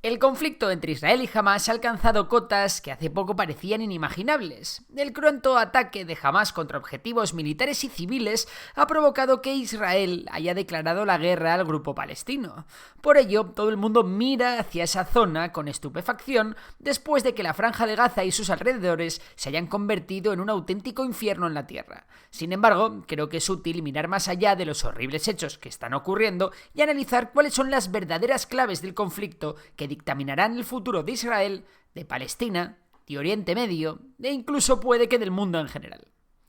El conflicto entre Israel y Hamás ha alcanzado cotas que hace poco parecían inimaginables. El cruento ataque de Hamás contra objetivos militares y civiles ha provocado que Israel haya declarado la guerra al grupo palestino. Por ello, todo el mundo mira hacia esa zona con estupefacción después de que la Franja de Gaza y sus alrededores se hayan convertido en un auténtico infierno en la tierra. Sin embargo, creo que es útil mirar más allá de los horribles hechos que están ocurriendo y analizar cuáles son las verdaderas claves del conflicto que dictaminarán el futuro de Israel, de Palestina, de Oriente Medio e incluso puede que del mundo en general.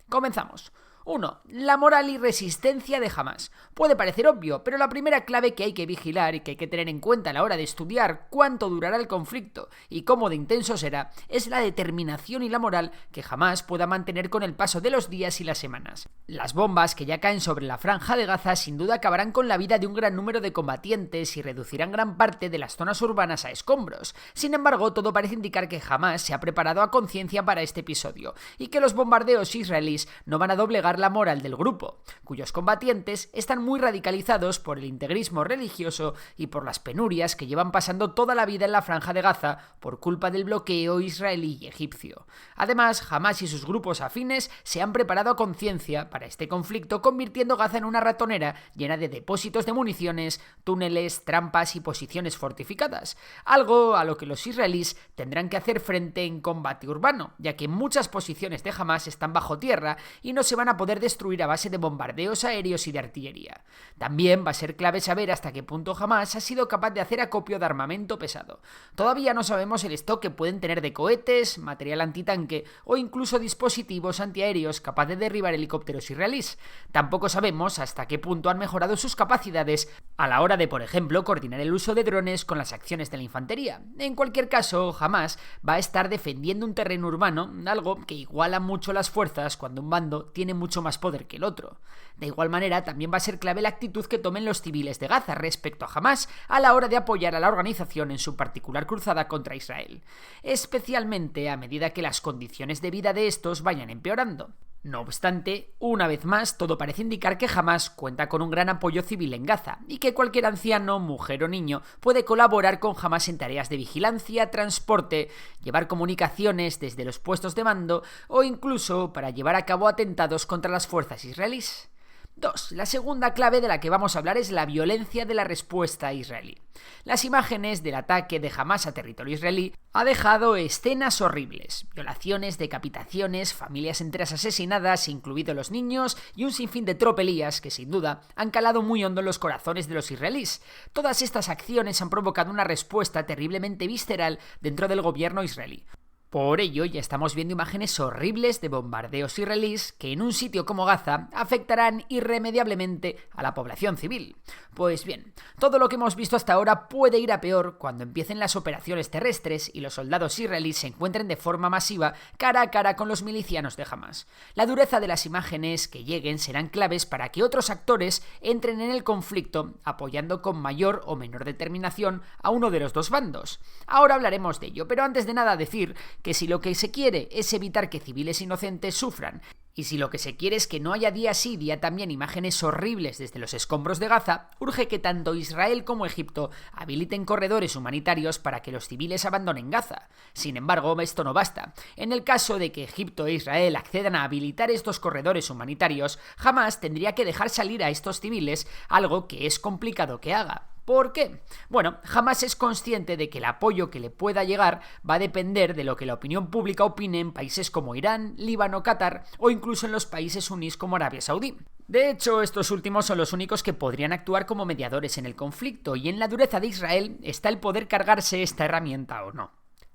Comenzamos. 1. La moral y resistencia de Hamás. Puede parecer obvio, pero la primera clave que hay que vigilar y que hay que tener en cuenta a la hora de estudiar cuánto durará el conflicto y cómo de intenso será, es la determinación y la moral que Hamás pueda mantener con el paso de los días y las semanas. Las bombas que ya caen sobre la Franja de Gaza sin duda acabarán con la vida de un gran número de combatientes y reducirán gran parte de las zonas urbanas a escombros. Sin embargo, todo parece indicar que Hamás se ha preparado a conciencia para este episodio y que los bombardeos israelíes no van a doblegar la moral del grupo, cuyos combatientes están muy radicalizados por el integrismo religioso y por las penurias que llevan pasando toda la vida en la Franja de Gaza por culpa del bloqueo israelí y egipcio. Además, Hamás y sus grupos afines se han preparado a conciencia para este conflicto, convirtiendo Gaza en una ratonera llena de depósitos de municiones, túneles, trampas y posiciones fortificadas, algo a lo que los israelíes tendrán que hacer frente en combate urbano, ya que muchas posiciones de Hamás están bajo tierra y no se van a poder destruir a base de bombardeos aéreos y de artillería. También va a ser clave saber hasta qué punto Hamás ha sido capaz de hacer acopio de armamento pesado. Todavía no sabemos el stock que pueden tener de cohetes, material antitanque o incluso dispositivos antiaéreos capaz de derribar helicópteros israelíes. Tampoco sabemos hasta qué punto han mejorado sus capacidades a la hora de, por ejemplo, coordinar el uso de drones con las acciones de la infantería. En cualquier caso, Hamás va a estar defendiendo un terreno urbano, algo que iguala mucho las fuerzas cuando un bando tiene mucho más poder que el otro. De igual manera, también va a ser clave la actitud que tomen los civiles de Gaza respecto a Hamás a la hora de apoyar a la organización en su particular cruzada contra Israel, especialmente a medida que las condiciones de vida de estos vayan empeorando. No obstante, una vez más, todo parece indicar que Hamás cuenta con un gran apoyo civil en Gaza y que cualquier anciano, mujer o niño puede colaborar con Hamás en tareas de vigilancia, transporte, llevar comunicaciones desde los puestos de mando o incluso para llevar a cabo atentados contra las fuerzas israelíes. 2. La segunda clave de la que vamos a hablar es la violencia de la respuesta israelí. Las imágenes del ataque de Hamás a territorio israelí ha dejado escenas horribles, violaciones, decapitaciones, familias enteras asesinadas, incluidos los niños, y un sinfín de tropelías que sin duda han calado muy hondo en los corazones de los israelíes. Todas estas acciones han provocado una respuesta terriblemente visceral dentro del gobierno israelí. Por ello, ya estamos viendo imágenes horribles de bombardeos israelíes que en un sitio como Gaza afectarán irremediablemente a la población civil. Pues bien, todo lo que hemos visto hasta ahora puede ir a peor cuando empiecen las operaciones terrestres y los soldados israelíes se encuentren de forma masiva cara a cara con los milicianos de Hamás. La dureza de las imágenes que lleguen serán claves para que otros actores entren en el conflicto apoyando con mayor o menor determinación a uno de los dos bandos. Ahora hablaremos de ello, pero antes de nada decir que si lo que se quiere es evitar que civiles inocentes sufran, y si lo que se quiere es que no haya día sí día también imágenes horribles desde los escombros de Gaza, urge que tanto Israel como Egipto habiliten corredores humanitarios para que los civiles abandonen Gaza. Sin embargo, esto no basta. En el caso de que Egipto e Israel accedan a habilitar estos corredores humanitarios, Hamás tendría que dejar salir a estos civiles, algo que es complicado que haga. ¿Por qué? Bueno, Hamás es consciente de que el apoyo que le pueda llegar va a depender de lo que la opinión pública opine en países como Irán, Líbano, Qatar o incluso en los países sunníes como Arabia Saudí. De hecho, estos últimos son los únicos que podrían actuar como mediadores en el conflicto y en la dureza de Israel está el poder cargarse esta herramienta o no.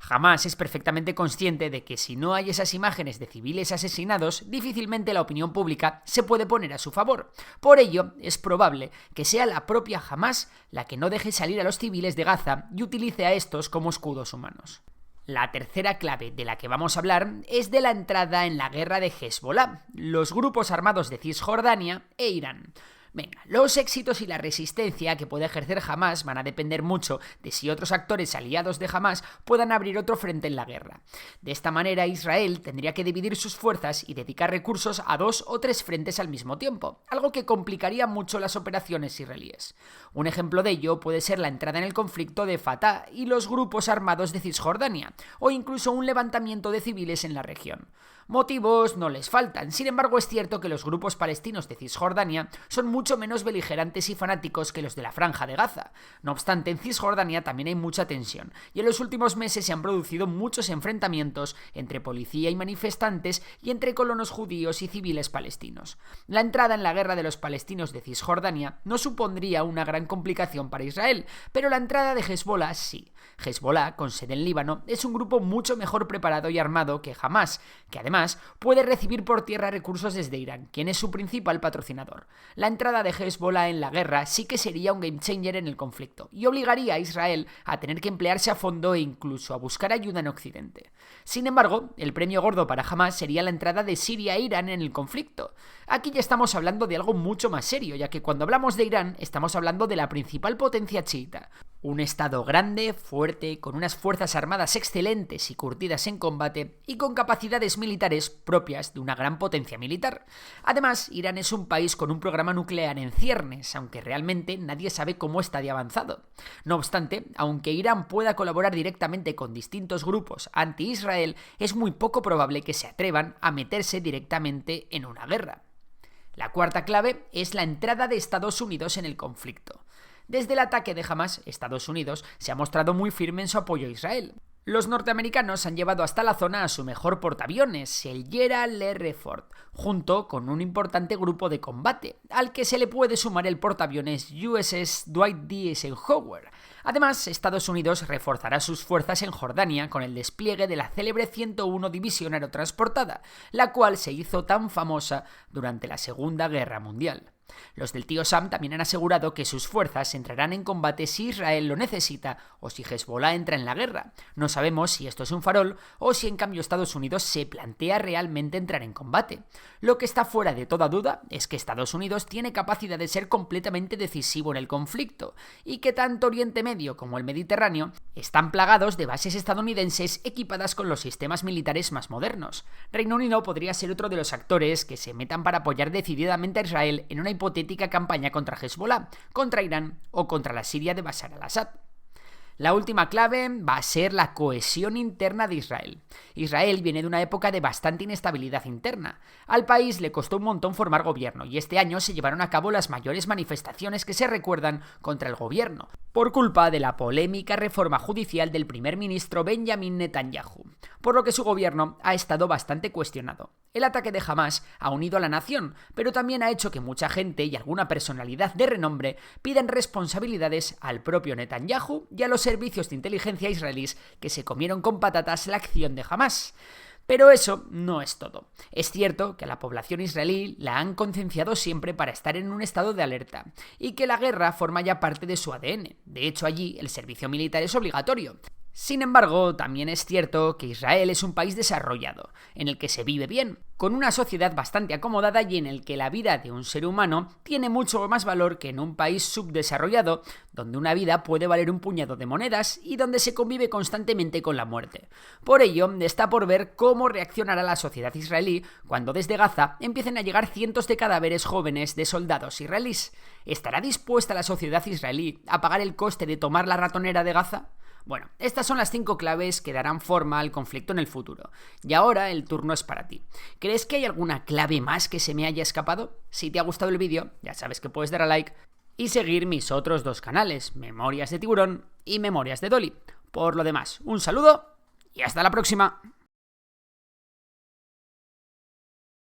Hamás es perfectamente consciente de que si no hay esas imágenes de civiles asesinados, difícilmente la opinión pública se puede poner a su favor. Por ello, es probable que sea la propia Hamás la que no deje salir a los civiles de Gaza y utilice a estos como escudos humanos. La tercera clave de la que vamos a hablar es de la entrada en la guerra de Hezbollah, los grupos armados de Cisjordania e Irán. Venga, los éxitos y la resistencia que puede ejercer Hamás van a depender mucho de si otros actores aliados de Hamás puedan abrir otro frente en la guerra. De esta manera, Israel tendría que dividir sus fuerzas y dedicar recursos a 2 o 3 frentes al mismo tiempo, algo que complicaría mucho las operaciones israelíes. Un ejemplo de ello puede ser la entrada en el conflicto de Fatah y los grupos armados de Cisjordania, o incluso un levantamiento de civiles en la región. Motivos no les faltan, sin embargo es cierto que los grupos palestinos de Cisjordania son mucho menos beligerantes y fanáticos que los de la Franja de Gaza. No obstante, en Cisjordania también hay mucha tensión, y en los últimos meses se han producido muchos enfrentamientos entre policía y manifestantes y entre colonos judíos y civiles palestinos. La entrada en la guerra de los palestinos de Cisjordania no supondría una gran complicación para Israel, pero la entrada de Hezbollah sí. Hezbollah, con sede en Líbano, es un grupo mucho mejor preparado y armado que Hamás, que además puede recibir por tierra recursos desde Irán, quien es su principal patrocinador. La entrada de Hezbollah en la guerra sí que sería un game changer en el conflicto y obligaría a Israel a tener que emplearse a fondo e incluso a buscar ayuda en Occidente. Sin embargo, el premio gordo para Hamás sería la entrada de Siria e Irán en el conflicto. Aquí ya estamos hablando de algo mucho más serio, ya que cuando hablamos de Irán estamos hablando de la principal potencia chiita. Un estado grande, fuerte, con unas fuerzas armadas excelentes y curtidas en combate y con capacidades militares propias de una gran potencia militar. Además, Irán es un país con un programa nuclear en ciernes, aunque realmente nadie sabe cómo está de avanzado. No obstante, aunque Irán pueda colaborar directamente con distintos grupos anti-Israel, es muy poco probable que se atrevan a meterse directamente en una guerra. La cuarta clave es la entrada de Estados Unidos en el conflicto. Desde el ataque de Hamás, Estados Unidos se ha mostrado muy firme en su apoyo a Israel. Los norteamericanos han llevado hasta la zona a su mejor portaaviones, el Gerald R. Ford, junto con un importante grupo de combate, al que se le puede sumar el portaaviones USS Dwight D. Eisenhower. Además, Estados Unidos reforzará sus fuerzas en Jordania con el despliegue de la célebre 101 División Aerotransportada, la cual se hizo tan famosa durante la Segunda Guerra Mundial. Los del tío Sam también han asegurado que sus fuerzas entrarán en combate si Israel lo necesita o si Hezbollah entra en la guerra. No sabemos si esto es un farol o si en cambio Estados Unidos se plantea realmente entrar en combate. Lo que está fuera de toda duda es que Estados Unidos tiene capacidad de ser completamente decisivo en el conflicto y que tanto Oriente Medio como el Mediterráneo están plagados de bases estadounidenses equipadas con los sistemas militares más modernos. Reino Unido podría ser otro de los actores que se metan para apoyar decididamente a Israel en una hipotética campaña contra Hezbollah, contra Irán o contra la Siria de Bashar al-Assad. La última clave va a ser la cohesión interna de Israel. Israel viene de una época de bastante inestabilidad interna. Al país le costó un montón formar gobierno y este año se llevaron a cabo las mayores manifestaciones que se recuerdan contra el gobierno, por culpa de la polémica reforma judicial del primer ministro Benjamin Netanyahu, por lo que su gobierno ha estado bastante cuestionado. El ataque de Hamás ha unido a la nación, pero también ha hecho que mucha gente y alguna personalidad de renombre pidan responsabilidades al propio Netanyahu y a los servicios de inteligencia israelíes que se comieron con patatas la acción de Hamás. Pero eso no es todo. Es cierto que a la población israelí la han concienciado siempre para estar en un estado de alerta y que la guerra forma ya parte de su ADN. De hecho, allí el servicio militar es obligatorio. Sin embargo, también es cierto que Israel es un país desarrollado, en el que se vive bien, con una sociedad bastante acomodada y en el que la vida de un ser humano tiene mucho más valor que en un país subdesarrollado, donde una vida puede valer un puñado de monedas y donde se convive constantemente con la muerte. Por ello, está por ver cómo reaccionará la sociedad israelí cuando desde Gaza empiecen a llegar cientos de cadáveres jóvenes de soldados israelíes. ¿Estará dispuesta la sociedad israelí a pagar el coste de tomar la ratonera de Gaza? Bueno, estas son las 5 claves que darán forma al conflicto en el futuro. Y ahora el turno es para ti. ¿Crees que hay alguna clave más que se me haya escapado? Si te ha gustado el vídeo, ya sabes que puedes dar a like y seguir mis otros 2 canales, Memorias de Tiburón y Memorias de Dolly. Por lo demás, un saludo y hasta la próxima.